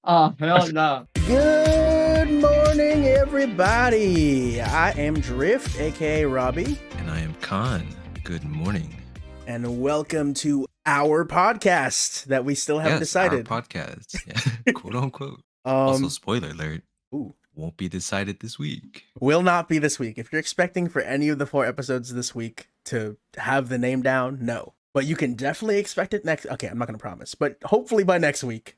Hell no. Good morning, everybody. I am Drift, aka Robbie, And I am Khan. Good morning. and welcome to our podcast that we still haven't decided. Our podcast. Yeah, quote unquote. Also, spoiler alert. Ooh. Won't be decided this week. Will not be this week. If you're expecting for any of the 4 episodes this week to have the name down, no. But you can definitely expect it next. Okay, I'm not going to promise, but hopefully by next week,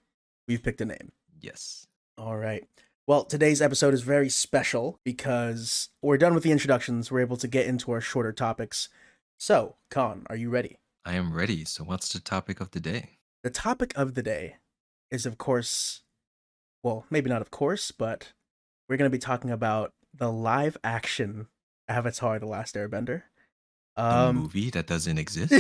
we've picked a name. Yes. All right. Well, today's episode is very special because we're done with the introductions. We're able to get into our shorter topics. So, Khan, are you ready? I am ready. So, what's the topic of the day? The topic of the day is, of course, well, maybe not of course, but we're going to be talking about the live action Avatar: The Last Airbender. A movie that doesn't exist?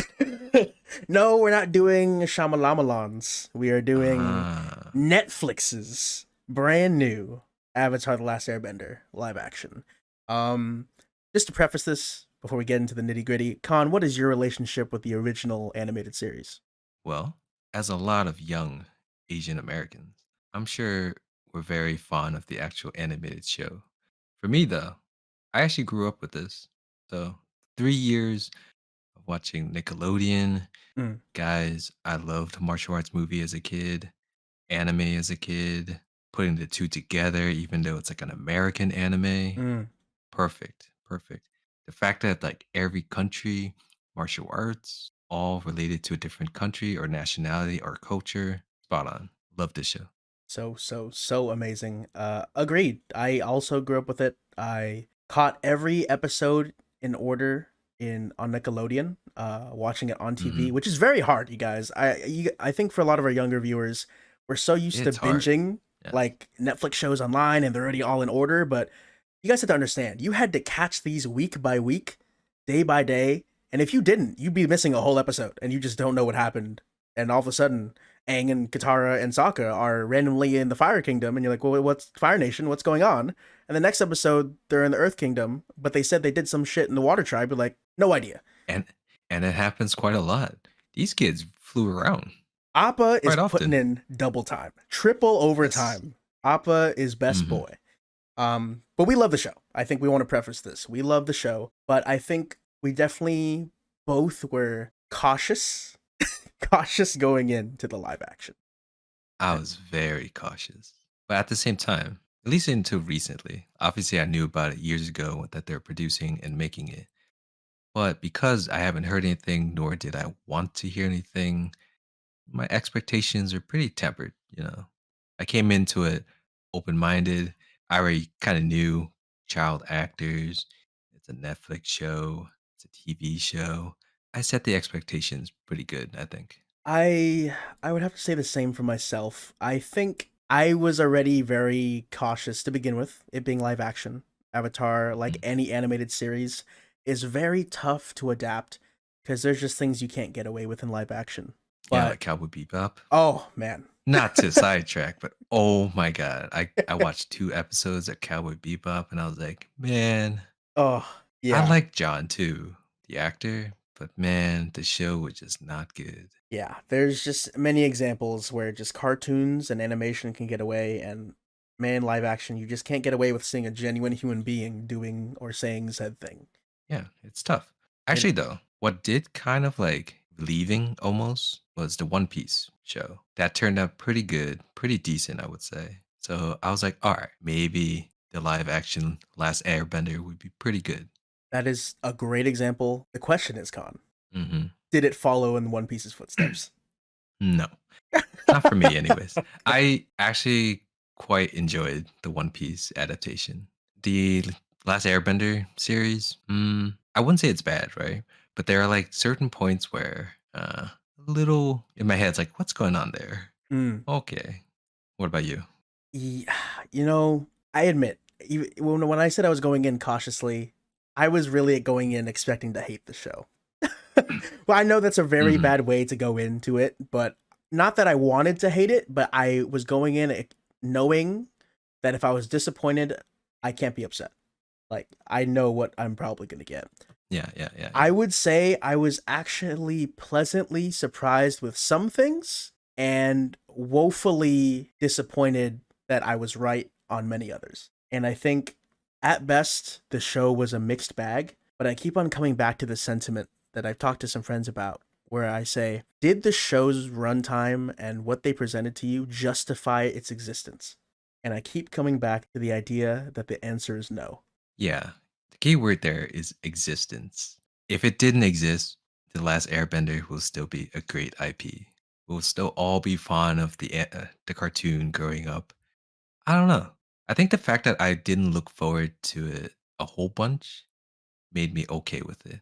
No, we're not doing Shyamalan's. We are doing Ah. Netflix's brand new Avatar: The Last Airbender live action. Just to preface this before we get into the nitty-gritty, Khan, what is your relationship with the original animated series? Well, as a lot of young Asian Americans, I'm sure we're very fond of the actual animated show. For me, though, I actually grew up with this. So, 3 years of watching Nickelodeon. Mm. Guys, I loved martial arts movie as a kid, anime as a kid, putting the two together, even though it's like an American anime. Mm. Perfect. Perfect. The fact that like every country, martial arts, all related to a different country or nationality or culture. Spot on. Love this show. So amazing. Agreed. I also grew up with it. I caught every episode in order on Nickelodeon, watching it on TV, which is very hard, you guys. I think for a lot of our younger viewers, we're so used It's to hard. binging Yeah. like Netflix shows online and they're already all in order, but you guys have to understand, you had to catch these week by week, day by day, and if you didn't, you'd be missing a whole episode and you just don't know what happened. And all of a sudden, Aang and Katara and Sokka are randomly in the Fire Kingdom, and you're like, well, what's Fire Nation? What's going on? And the next episode, they're in the Earth Kingdom, but they said they did some shit in the Water Tribe. You're like, no idea. And it happens quite a lot. These kids flew around. Appa is Quite putting often. in double time, triple overtime. Appa is best Mhm. boy. But we love the show. I think we want to preface this. We love the show, but I think we definitely both were cautious going into the live action. I was very cautious. But at the same time, at least until recently, obviously I knew about it years ago that they're producing and making it. But because I haven't heard anything, nor did I want to hear anything, my expectations are pretty tempered. I came into it open minded. I already kind of knew child actors. It's a Netflix show, it's a TV show. I set the expectations pretty good, I think. I would have to say the same for myself. I think I was already very cautious to begin with, it being live action. Avatar, like any animated series, is very tough to adapt because there's just things you can't get away with in live action. Yeah, But like Cowboy Bebop. oh man, Not to sidetrack, but oh my god, I watched 2 episodes of Cowboy Bebop and I was like, man, oh I yeah, like John too, the actor, but man, the show was just not good. yeah. There's just many examples where just cartoons and animation can get away, and man, live action you just can't get away with seeing a genuine human being doing or saying said thing. Yeah, it's tough. Actually, though, what did kind of like relieving almost was the One Piece show. That turned out pretty good, pretty decent, I would say. So I was like, all right, maybe the live action Last Airbender would be pretty good. That is a great example. The question is, Khan, Hmm. did it follow in One Piece's footsteps? No, not for me, anyways. I actually quite enjoyed the One Piece adaptation. The Last Airbender series, I wouldn't say it's bad, right? But there are like certain points where a little in my head, it's like, what's going on there? Mm. Okay. What about you? Yeah, I admit, when I said I was going in cautiously, I was really going in expecting to hate the show. Well, I know that's a very Mhm. bad way to go into it, but not that I wanted to hate it, but I was going in knowing that if I was disappointed, I can't be upset. Like, I know what I'm probably going to get. Yeah. I would say I was actually pleasantly surprised with some things, and woefully disappointed that I was right on many others. And I think at best the show was a mixed bag, but I keep on coming back to the sentiment that I've talked to some friends about where I say, did the show's runtime and what they presented to you justify its existence? And I keep coming back to the idea that the answer is no. Yeah. The key word there is existence. If it didn't exist, The Last Airbender will still be a great IP. We'll still all be fond of the cartoon growing up. I don't know. I think the fact that I didn't look forward to it a whole bunch made me okay with it.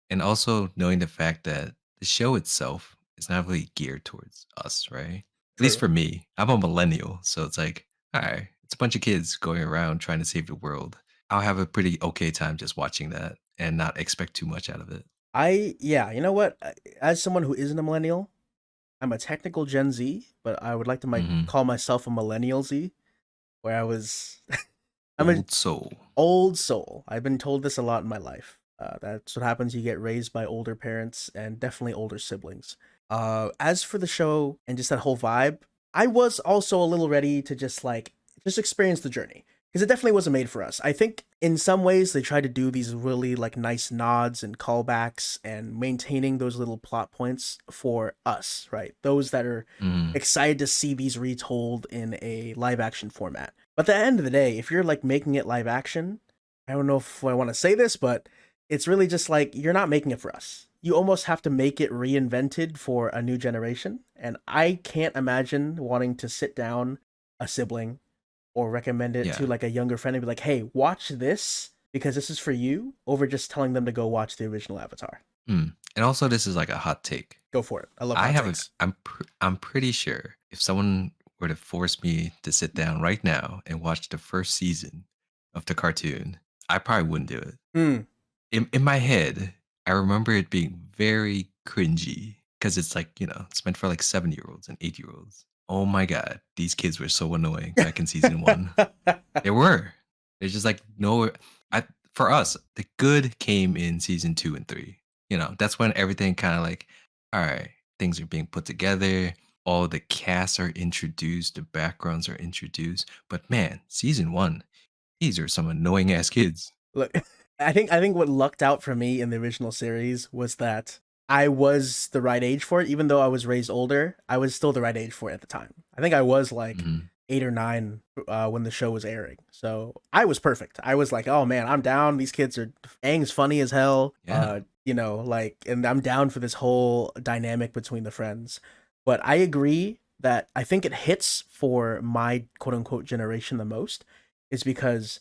And also knowing the fact that the show itself is not really geared towards us, right? At least True. for me, I'm a millennial, so it's like, all right, it's a bunch of kids going around trying to save the world. I'll have a pretty okay time just watching that and not expect too much out of it. Yeah, you know what? As someone who isn't a millennial, I'm a technical Gen Z, but I would like to Hmm. call myself a millennial Z, where I was I'm a Old soul. old soul. I've been told this a lot in my life. That's what happens. You get raised by older parents and definitely older siblings. As for the show and just that whole vibe, I was also a little ready to just experience the journey because it definitely wasn't made for us. I think in some ways they tried to do these really like nice nods and callbacks and maintaining those little plot points for us, right? Those that are Mm, excited to see these retold in a live action format. But at the end of the day, if you're like making it live action, I don't know if I want to say this, but it's really just like you're not making it for us. You almost have to make it reinvented for a new generation. And I can't imagine wanting to sit down a sibling or recommend it to yeah. like a younger friend and be like, hey, watch this because this is for you, over just telling them to go watch the original Avatar. And also, this is like a hot take. Go for it. I love I hot have takes. I'm pretty sure if someone were to force me to sit down right now and watch the first season of the cartoon, I probably wouldn't do it. Hmm. In my head, I remember it being very cringy because it's like, it's meant for like 7-year-olds and 8-year-olds. Oh my god, these kids were so annoying back in season 1. They were. There's just like no I for us, the good came in season 2 and 3. That's when everything kind of like, all right, things are being put together, all the casts are introduced, the backgrounds are introduced. But man, season 1, these are some annoying ass kids. Look, I think what lucked out for me in the original series was that I was the right age for it. Even though I was raised older, I was still the right age for it at the time. I think I was like Mhm. 8 or 9 when the show was airing, so I was perfect. I was like, oh man, I'm down. These kids are Aang's funny as hell. Yeah. Like, and I'm down for this whole dynamic between the friends. But I agree that I think it hits for my quote unquote generation the most, is because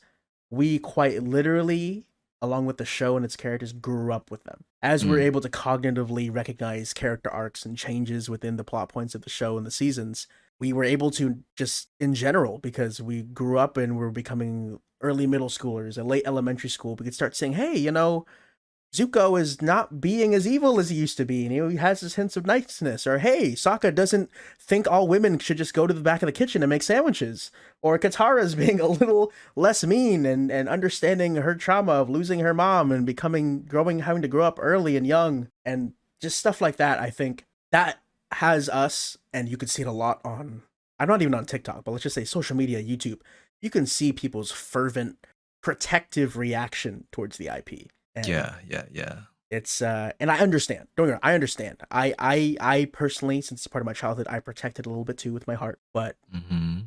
we quite literally, along with the show and its characters, grew up with them. As we're Mm. able to cognitively recognize character arcs and changes within the plot points of the show and the seasons, we were able to just in general, because we grew up and we're becoming early middle schoolers and late elementary school, we could start saying, hey, Zuko is not being as evil as he used to be, and he has his hints of niceness. Or hey, Sokka doesn't think all women should just go to the back of the kitchen and make sandwiches. Or Katara's being a little less mean and understanding her trauma of losing her mom and having to grow up early and young, and just stuff like that. I think that has us, and you could see it a lot on. I'm not even on TikTok, but let's just say social media, YouTube. You can see people's fervent, protective reaction towards the IP, and Yeah, yeah, yeah. and I understand. Don't get me wrong, I understand. I personally, since it's part of my childhood, I protect it a little bit too with my heart. But Mhm.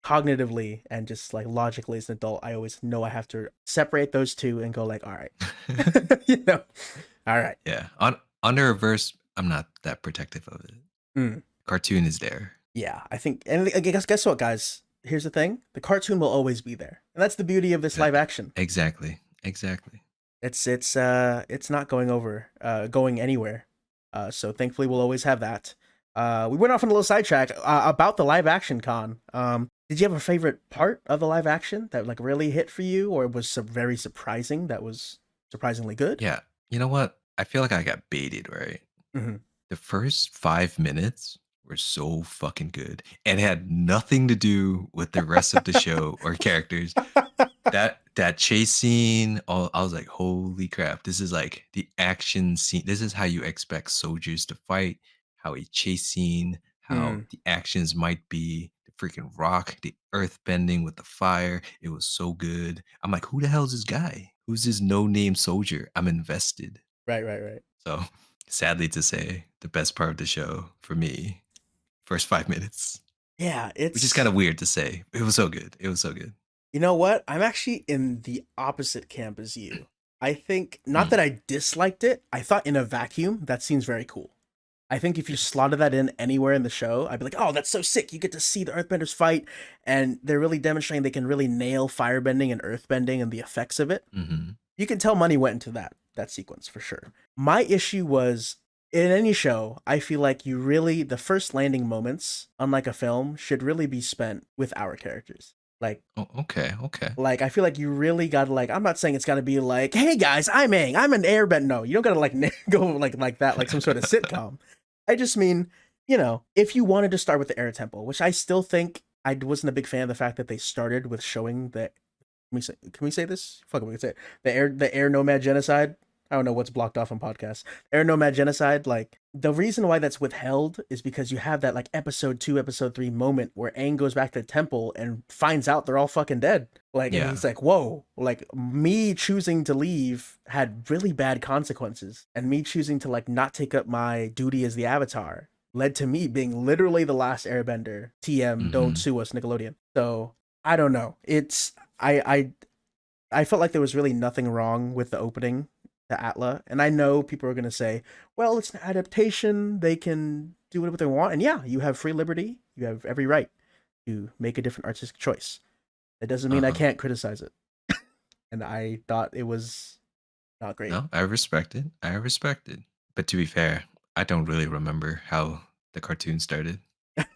cognitively and just like logically as an adult, I always know I have to separate those two and go like, all right, you know, all right. Yeah. On the reverse, I'm not that protective of it. Mm, Cartoon is there. yeah, I think, and I guess what, guys? Here's the thing: the cartoon will always be there, and that's the beauty of this Yeah, live action. exactly. Exactly. It's not going anywhere. So thankfully we'll always have that. We went off on a little sidetrack about the live action con. Did you have a favorite part of the live action that like really hit for you, or was very surprising, that was surprisingly good? Yeah. You know what? I feel like I got baited, right? Hmm. The first 5 minutes were so fucking good and had nothing to do with the rest of the show or characters. That chase scene, I was like, "Holy crap, this is like the action scene. This is how you expect soldiers to fight, how a chase scene, how Mm, the actions might be the freaking rock, the earth bending with the fire. It was so good. I'm like, who the hell is this guy? Who's this no-name soldier? I'm invested. right, right, right. So sadly to say, the best part of the show for me, first 5 minutes, Yeah, which is kind it's of weird to say. It was so good. It was so good. you know what? I'm actually in the opposite camp as you. I think not Mm, that I disliked it. I thought in a vacuum that seems very cool. I think if you yes. slotted that in anywhere in the show, I'd be like, "Oh, that's so sick! You get to see the Earthbenders fight, and they're really demonstrating they can really nail firebending and earthbending and the effects of it." Hmm. You can tell money went into that sequence for sure. My issue was in any show, I feel like you really the first landing moments, unlike a film, should really be spent with our characters. Like Oh, okay. Okay. I feel like you really gotta like. I'm not saying it's gotta be like, "Hey guys, I'm Aang, I'm an airbender." No, you don't gotta like go like that, like some sort of sitcom. I just mean, if you wanted to start with the air temple, which I still think I wasn't a big fan of the fact that they started with showing the can we say this? Fuck it, we can say it. The air nomad genocide. I don't know what's blocked off on podcasts. Air nomad genocide. Like the reason why that's withheld is because you have that like episode 2, episode 3 moment where Aang goes back to the temple and finds out they're all fucking dead. Like, and Yeah. he's like, "Whoa!" Like me choosing to leave had really bad consequences, and me choosing to like not take up my duty as the Avatar led to me being literally the last Airbender. TM, don't Hmm. sue us, Nickelodeon. So I don't know. I felt like there was really nothing wrong with the opening to Atla, and I know people are gonna say, "Well, it's an adaptation; they can do whatever they want." And yeah, you have free liberty; you have every right to make a different artistic choice. That doesn't mean I Uh-huh. can't criticize it. And I thought it was not great. No, I respect it. I respect it. But to be fair, I don't really remember how the cartoon started.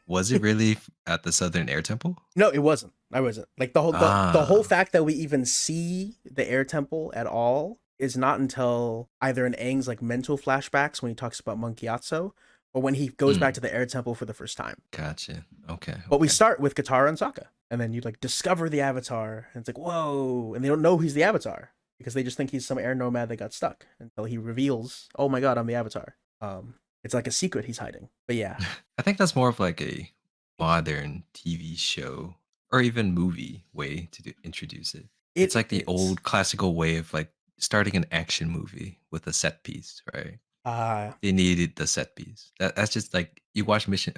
Was it really at the Southern Air Temple? No, it wasn't. I wasn't like the whole Ah. fact that we even see the air temple at all is not until either in Aang's like mental flashbacks when he talks about Monkey Atso, or when he goes back to Mm, the air temple for the first time. gotcha. Okay. But we Okay. start with Katara and Sokka, and then you like discover the Avatar, and it's like whoa, and they don't know he's the Avatar because they just think he's some air nomad that got stuck until he reveals, "Oh my god, I'm the Avatar." It's like a secret he's hiding. But yeah, I think that's more of like a modern TV show or even movie way to introduce it. It's it like the is. old classical way of like starting an action movie with a set piece, right? Uh, They needed the set piece. That's just like you watch Mission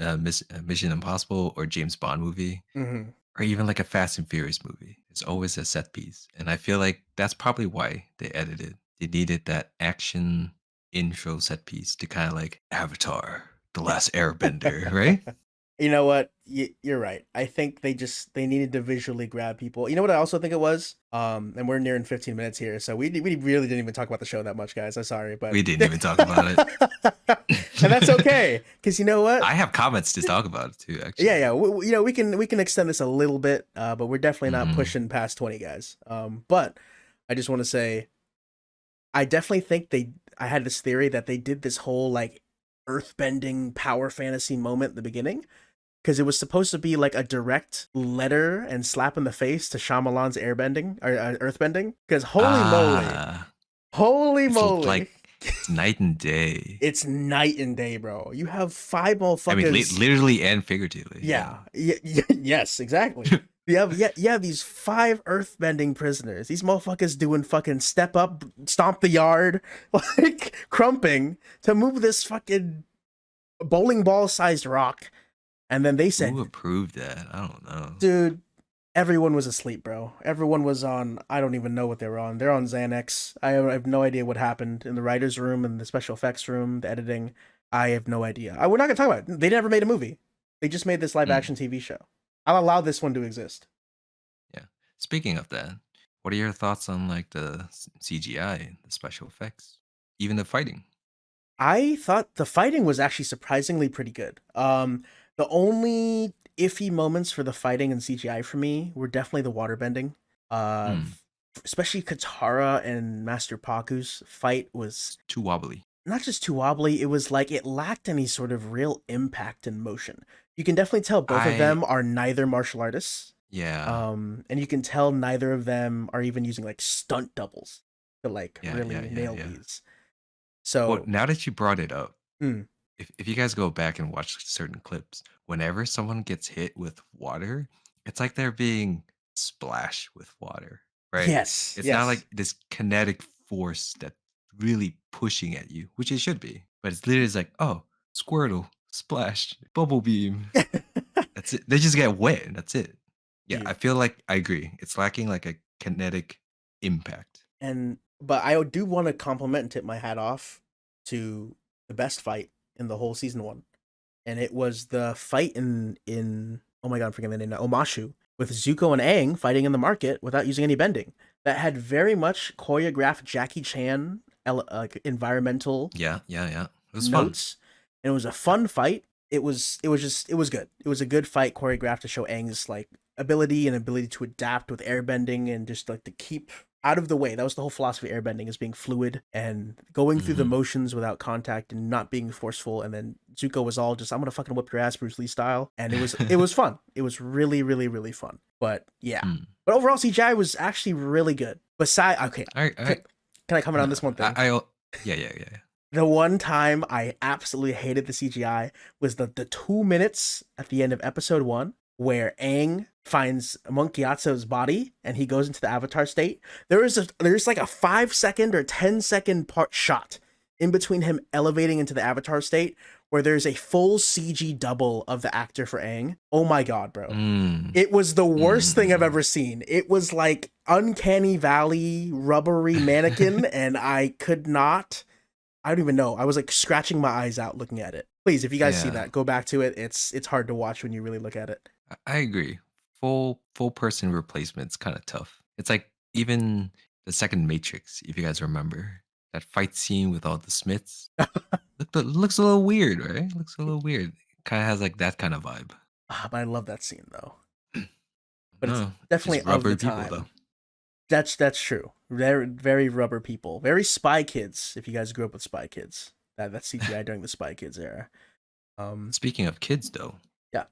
Impossible or James Bond movie mhm. or even like a Fast and Furious movie. There's always a set piece, and I feel like that's probably why they edited. They needed that action intro set piece to kind of like Avatar, The Last Airbender, right? You know what? You're right. I think they needed to visually grab people. You know what I also think it was? And we're nearing 15 minutes here, so we really didn't even talk about the show that much, guys. I'm sorry, but We didn't even talk about and that's it. okay, because you know what? I have comments to talk about it too, Yeah, actually. yeah. We can extend this a little bit, but we're definitely not Hmm. pushing past 20, guys. But I just want to say I definitely think I had this theory that they did this whole like earthbending power fantasy moment at the beginning because it was supposed to be like a direct letter and slap in the face to Shyamalan's airbending or earthbending. Because Ah, holy it's moly, like it's night and day. it's night and day, bro. You have five I mean, motherfuckers. literally and figuratively. Yeah. Yeah, yes, exactly. You have these five earthbending prisoners. These motherfuckers doing fucking step up, stomp the yard, like crumping to move this fucking bowling ball sized rock. And then they Who said, approved that? I don't know. dude, everyone was asleep, bro. Everyone was on. I don't even know what they were on. They're on Xanax. I have no idea what happened in the writers' room and the special effects room, the editing. I have no idea. We're not gonna talk about it. They never made a movie. They just made this live Hmm, action TV show. I'll allow this one to exist. yeah. Speaking of that, what are your thoughts on like the CGI, the special effects, even the fighting? I thought the fighting was actually surprisingly pretty good. The only iffy moments for the fighting and CGI for me were definitely the waterbending. Uh, Hmm, Especially Katara and Master Paku's fight was it's too wobbly. not just too wobbly, it was like it lacked any sort of real impact and motion. You can definitely tell both of I them are neither martial artists. Yeah, And you can tell neither of them are even using like stunt doubles to like yeah, yeah, really yeah, nail yeah. these. Well, So, now that you brought it up, mm, if you guys go back and watch certain clips, whenever someone gets hit with water, it's like they're being splashed with water, right? Yes, It's not yes. like this kinetic force that's really pushing at you, which it should be. But it's literally like, oh, Squirtle, splash, bubble beam. That's it. They just get wet and that's it. Yeah, I Dude. feel like I agree. It's lacking like a kinetic impact. But I do want to compliment and tip my hat off to the best fight in the whole season one, and it was the fight in oh my god, I'm forgetting the name now, Omashu, with Zuko and Aang fighting in the market without using any bending. That had very much choreographed Jackie Chan like environmental Yeah, yeah, yeah. It was fun. notes, and it was a fun fight. It was good. It was a good fight choreographed to show Aang's like ability to adapt with airbending and just like to keep out of the way. That was the whole philosophy of airbending, is being fluid and going through the Hmm. motions without contact and not being forceful. And then Zuko was all just, I'm gonna fucking whip your ass, Bruce Lee style. And it was fun. It was really, really, really fun. But yeah. Mm. But overall CGI was actually really good. Besides, okay, I can I comment no, on this one thing? yeah, yeah, yeah. The one time I absolutely hated the CGI was the 2 minutes at the end of episode one where Aang finds Monk Gyatso's body and he goes into the Avatar state. There's like a 5 second or 10 second part shot in between him elevating into the Avatar state where there's a full CG double of the actor for Aang. Oh my god, bro. Mm. It was the worst thing I've Mm. ever seen. It was like uncanny valley rubbery mannequin, and I don't even know. I was like scratching my eyes out looking at it. Please, if you guys see Yeah, that, go back to it. It's hard to watch when you really look at it. I agree. Full person replacement's kind of tough. It's like even the second Matrix, if you guys remember that fight scene with all the Smiths. Looks a little weird, right? Looks a little weird. Kind of has like that kind of vibe. But I love that scene though. But it's No, definitely just of the rubber people though. time. That's true. Very very rubber people. Very Spy Kids. If you guys grew up with Spy Kids, that's CGI during the Spy Kids era. Um, Speaking of kids though, yeah.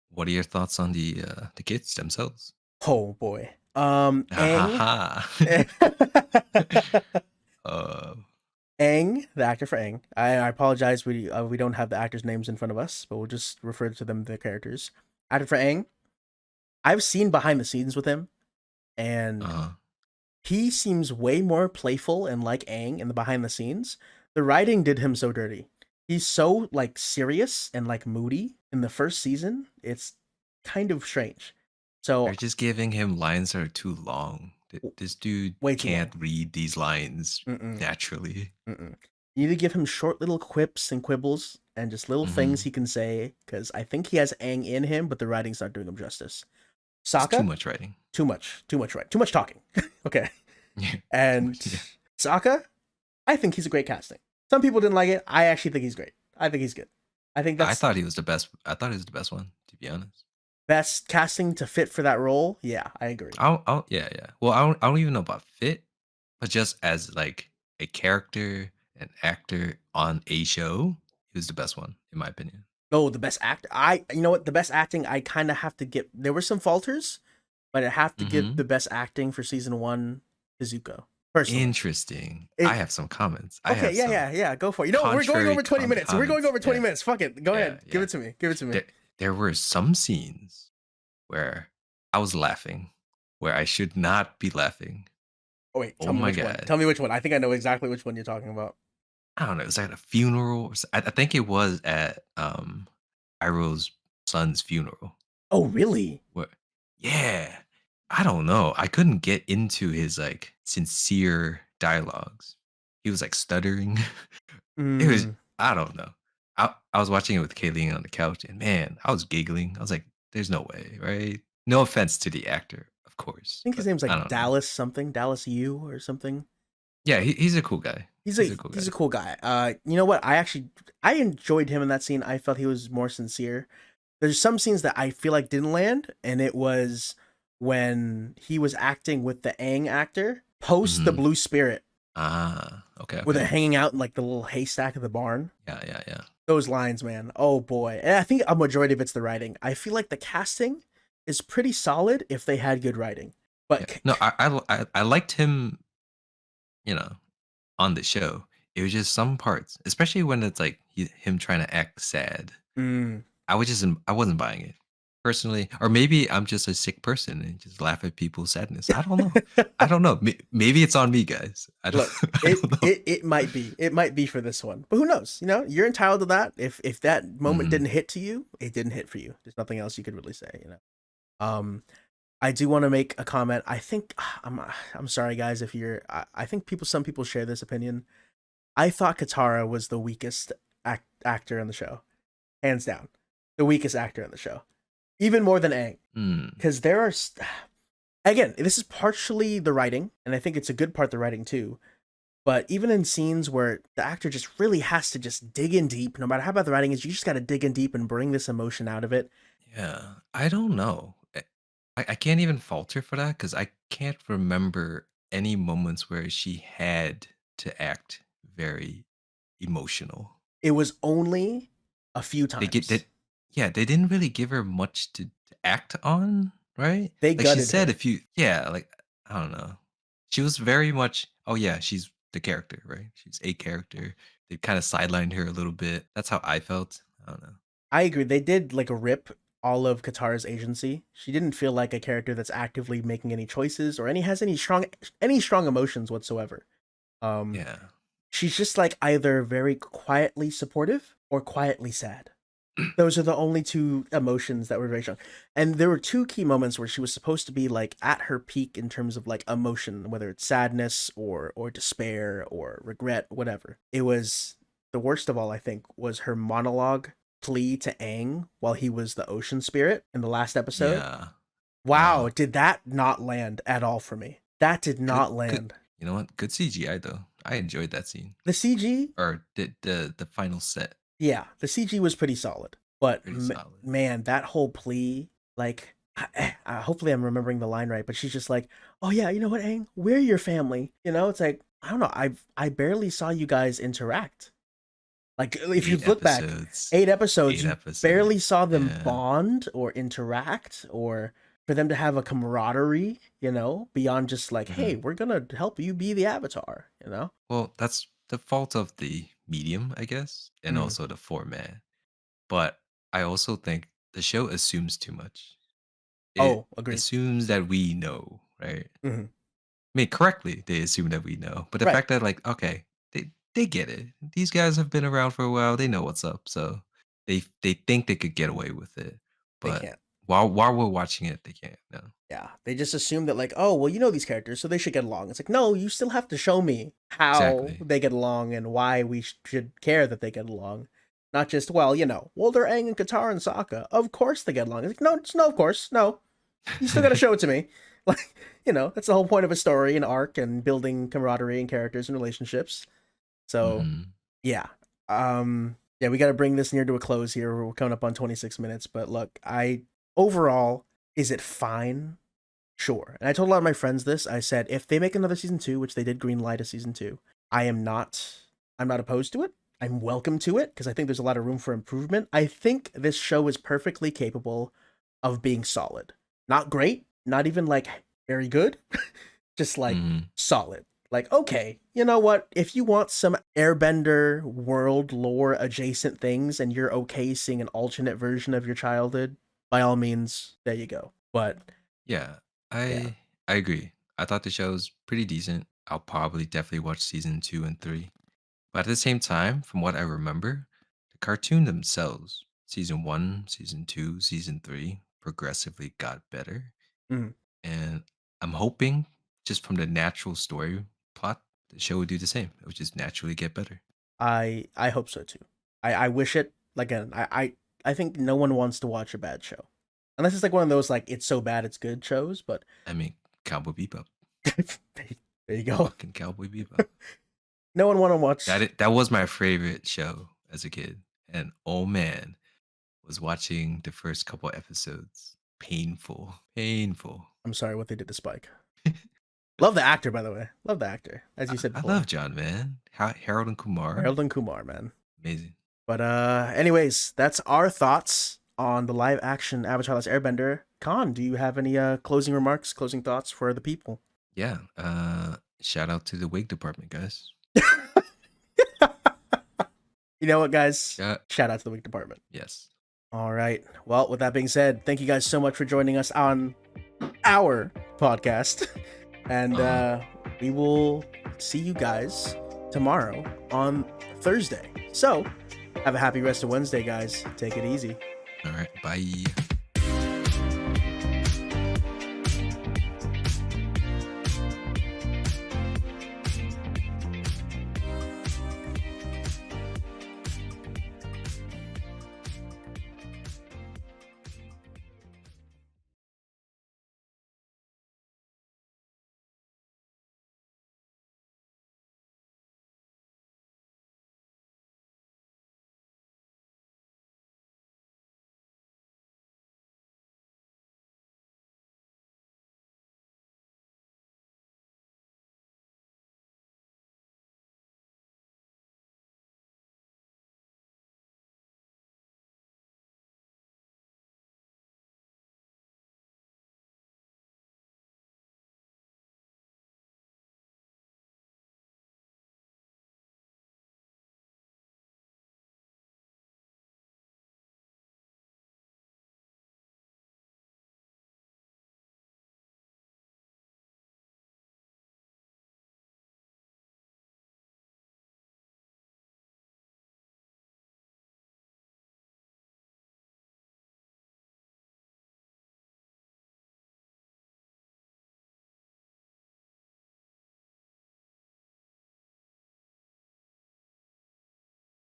what are your thoughts on the kids themselves? Oh boy. Ha ha Aang. ha. uh, Aang, the actor for Aang. I apologize. We don't have the actors' names in front of us, but we'll just refer to them the characters. Actor for Aang. I've seen behind the scenes with him, and uh, he seems way more playful and like Aang in the behind the scenes. The writing did him so dirty. He's so like serious and like moody in the first season. It's kind of strange. they're So just giving him lines that are too long. This dude way too can't long. read these lines Mm-mm, naturally. mm-mm. You need to give him short little quips and quibbles and just little things Hmm. he can say, because I think he has Aang in him, but the writing's not doing him justice. It's too Sokka, much writing. too much right, too much talking. Okay, Yeah, too and much. Yeah. Sokka, I think he's a great casting. Some people didn't like it. I actually think he's great. I think he's good. I think I that's thought he was the best. I thought he was the best one, to be honest. best casting to fit for that role. Yeah, I agree. Yeah, yeah. Well, I don't even know about fit, but just as like a character, an actor on a show, he was the best one, in my opinion. Oh, the best act. You know what? The best acting. I kind of have to give. There were some falters, but I have to give Hmm. the best acting for season one to Zuko personally. Interesting. I It have some comments. I okay. have Yeah, some yeah, yeah. Go for it. You know, we're going contrary over 20 minutes. We're going comments. over 20 Yeah, minutes. Fuck it. Go yeah, ahead. Give yeah. it to me. Give it to me. There were some scenes where I was laughing, where I should not be laughing. Oh wait, Oh tell me my which one. god. Tell me which one. I think I know exactly which one you're talking about. I don't know. It was at a funeral. I think it was at Iroh's son's funeral. Oh really? What? Yeah. I don't know. I couldn't get into his like sincere dialogues. He was like stuttering. It was Mm. I don't know. I was watching it with Kayleen on the couch and man, I was giggling. I was like, there's no way, right? No offense to the actor, of I course, think his but name's I like don't know. Dallas something. Dallas U or something. Yeah, he's a cool guy. He's a cool He's a guy. cool guy. You know what? I enjoyed him in that scene. I felt he was more sincere. There's some scenes that I feel like didn't land, and it was when he was acting with the Aang actor post the Mhm. Blue Spirit, Ah, okay, where they're okay. hanging out in like the little haystack of the barn. Yeah, yeah, yeah. Those lines, man. Oh boy. And I think a majority of it's the writing. I feel like the casting is pretty solid if they had good writing. Yeah. But No, I liked him, you know, on the show. It was just some parts, especially when it's like him trying to act sad. Mm. I wasn't buying it personally, or maybe I'm just a sick person and just laugh at people's sadness. I don't know. I don't know. Maybe it's on me, guys. I don't. Look, I don't know. it might be for this one, but who knows? You know, you're entitled to that. If that moment Hmm. didn't hit to you, it didn't hit for you. There's nothing else you could really say. You know. I do want to make a comment. I think I'm sorry, guys, if you're. I think some people share this opinion. I thought Katara was the weakest actor in the show, hands down, the weakest actor in the show, even more than Aang, Mm, because there are. Again, this is partially the writing, and I think it's a good part the writing too. But even in scenes where the actor just really has to just dig in deep, no matter how bad the writing is, you just got to dig in deep and bring this emotion out of it. yeah, I don't know. I can't even falter for that because I can't remember any moments where she had to act very emotional. It was only a few They get times that, yeah, they didn't really give her much to act on, right? they Like she gutted said, her. if you, yeah, like I don't know, she was very much, oh yeah, she's the character, right? She's a character. They kind of sidelined her a little bit. That's how I felt. I don't know. I agree. They did like a rip all of Katara's agency. She didn't feel like a character that's actively making any choices or any strong emotions whatsoever. Um, Yeah. she's just like either very quietly supportive or quietly sad. Those are the only two emotions that were very strong. And there were two key moments where she was supposed to be like at her peak in terms of like emotion, whether it's sadness or despair or regret, whatever. It was the worst of all, I think, was her monologue plea to Aang while he was the ocean spirit in the last episode. Yeah. Wow, Uh, did that not land at all for me? That did good, not good. land. You know what? Good CGI though. I enjoyed that scene. The CG, Or the final set. yeah, the CG was pretty solid, but Pretty solid. man, that whole plea, like, hopefully I'm remembering the line right, but she's just like, "Oh yeah, you know what, Aang, we're your family." You know, it's like I don't know, I barely saw you guys interact. Like, if you Eight look back, episodes. 8 episodes, Eight you barely episodes. saw them Yeah. bond or interact or for them to have a camaraderie. You know, beyond just like, Hmm. "Hey, we're gonna help you be the Avatar." You know. Well, that's the fault of the medium, I guess, and Mm. also the format. But I also think the show assumes too much. It Oh, agreed. assumes that we know, right? Hmm. I mean, correctly, they assume that we know. But the Right. fact that, like, okay, they get it. These guys have been around for a while. They know what's up. So they think they could get away with it. They But can't. while we're watching it, they can't. No. Yeah, they just assume that like, oh, well, you know these characters, so they should get along. It's like, no, you still have to show me how Exactly. they get along and why we should care that they get along. Not just, well, you know, well, they're Aang and Katara and Sokka. Of course they get along. It's like, no, no, of course, no. You still got to show it to me. Like, you know, that's the whole point of a story, an arc, and building camaraderie and characters and relationships. So, Hmm. yeah, yeah, we got to bring this near to a close here. We're coming up on 26 minutes, but look, overall, is it fine? Sure. And I told a lot of my friends this. I said if they make another season 2, which they did green light a season 2, I'm not opposed to it. I'm welcome to it because I think there's a lot of room for improvement. I think this show is perfectly capable of being solid. Not great, not even like very good, just like Hmm. solid. Like, okay, you know what? If you want some airbender world lore adjacent things and you're okay seeing an alternate version of your childhood, by all means, there you go. But Yeah, yeah. I agree. I thought the show was pretty decent. I'll probably definitely watch season 2 and 3. But at the same time, from what I remember, the cartoon themselves, season 1, season 2, season 3, progressively got better. Mhm. And I'm hoping, just from the natural story plot, the show would do the same. It would just naturally get better. I hope so too. I wish it again. I think no one wants to watch a bad show, unless it's like one of those like it's so bad it's good shows. But I mean, Cowboy Bebop. there you go. Fucking Cowboy Bebop. No one want to watch. That was my favorite show as a kid. And oh man, was watching the first couple episodes. Painful. Painful. I'm sorry what they did to Spike. Love the actor, by the way. Love the actor, as you said I love before, John, man. Harold and Kumar. Harold and Kumar, man. Amazing. But anyways, that's our thoughts on the live action Avatar: Last Airbender. Khan, do you have any closing remarks, closing thoughts for the people? Yeah. Shout out to the wig department, guys. You know what, guys? Yeah. Shout out to the week department. Yes. All right. Well, with that being said, thank you guys so much for joining us on our podcast. And we will see you guys tomorrow on Thursday. So have a happy rest of Wednesday, guys. Take it easy. All right. Bye.